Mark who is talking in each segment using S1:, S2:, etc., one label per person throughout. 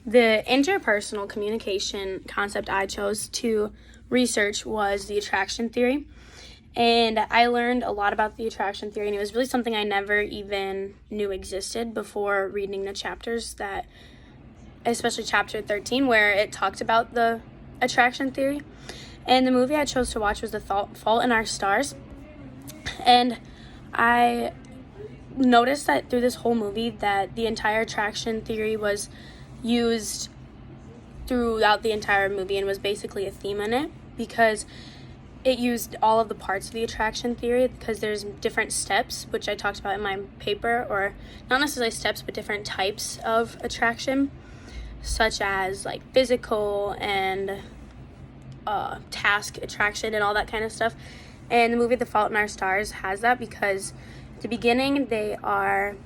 S1: The interpersonal communication concept I chose to research was the attraction theory. And I learned a lot about the attraction theory, and it was really something I never even knew existed before reading the chapters that, especially chapter 13, where it talked about the attraction theory. And the movie I chose to watch was The Fault in Our Stars. And I noticed that through this whole movie that the entire attraction theory was used throughout the entire movie and was basically a theme in it, because it used all of the parts of the attraction theory, because there's different steps, which I talked about in my paper, or not necessarily steps, but different types of attraction, such as like physical and task attraction and all that kind of stuff. And the movie The Fault in Our Stars has that, because at the beginning they are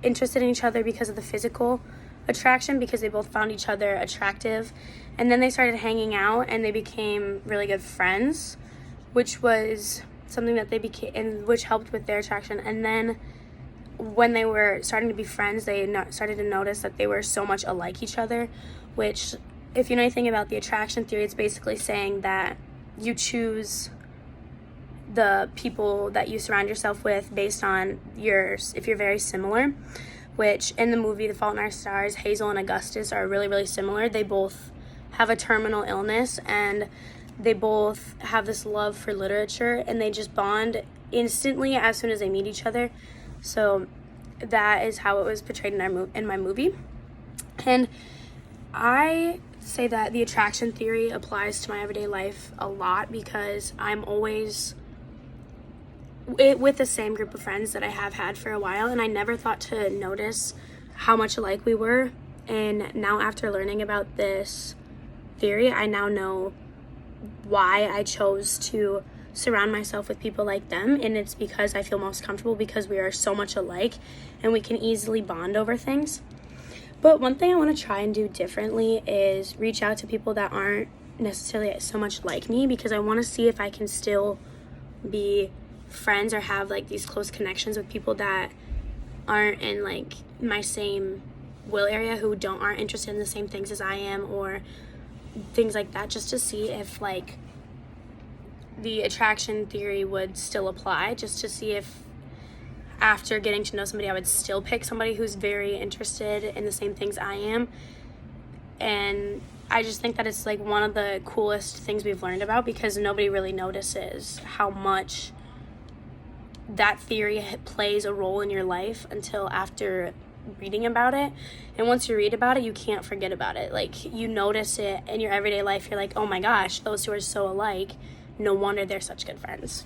S1: interested in each other because of the physical attraction, because they both found each other attractive, and then they started hanging out and they became really good friends, which was something that they became, and which helped with their attraction. And then when they were starting to be friends, they started to notice that they were so much alike each other, which, if you know anything about the attraction theory, it's basically saying that you choose the people that you surround yourself with based on if you're very similar, which in the movie The Fault in Our Stars, Hazel and Augustus are really, really similar. They both have a terminal illness, and they both have this love for literature, and they just bond instantly as soon as they meet each other. So that is how it was portrayed in my movie. And I say that the attraction theory applies to my everyday life a lot, because I'm always with the same group of friends that I have had for a while, and I never thought to notice how much alike we were. And now, after learning about this theory, I now know why I chose to surround myself with people like them, and it's because I feel most comfortable, because we are so much alike and we can easily bond over things. But one thing I want to try and do differently is reach out to people that aren't necessarily so much like me, because I want to see if I can still be friends or have like these close connections with people that aren't in like my same will area, who aren't interested in the same things as I am, or things like that, just to see if like the attraction theory would still apply, just to see if after getting to know somebody I would still pick somebody who's very interested in the same things I am. And I just think that it's like one of the coolest things we've learned about, because nobody really notices how much that theory plays a role in your life until after reading about it. And once you read about it, you can't forget about it. Like, you notice it in your everyday life. You're like, oh my gosh, those two are so alike. No wonder they're such good friends.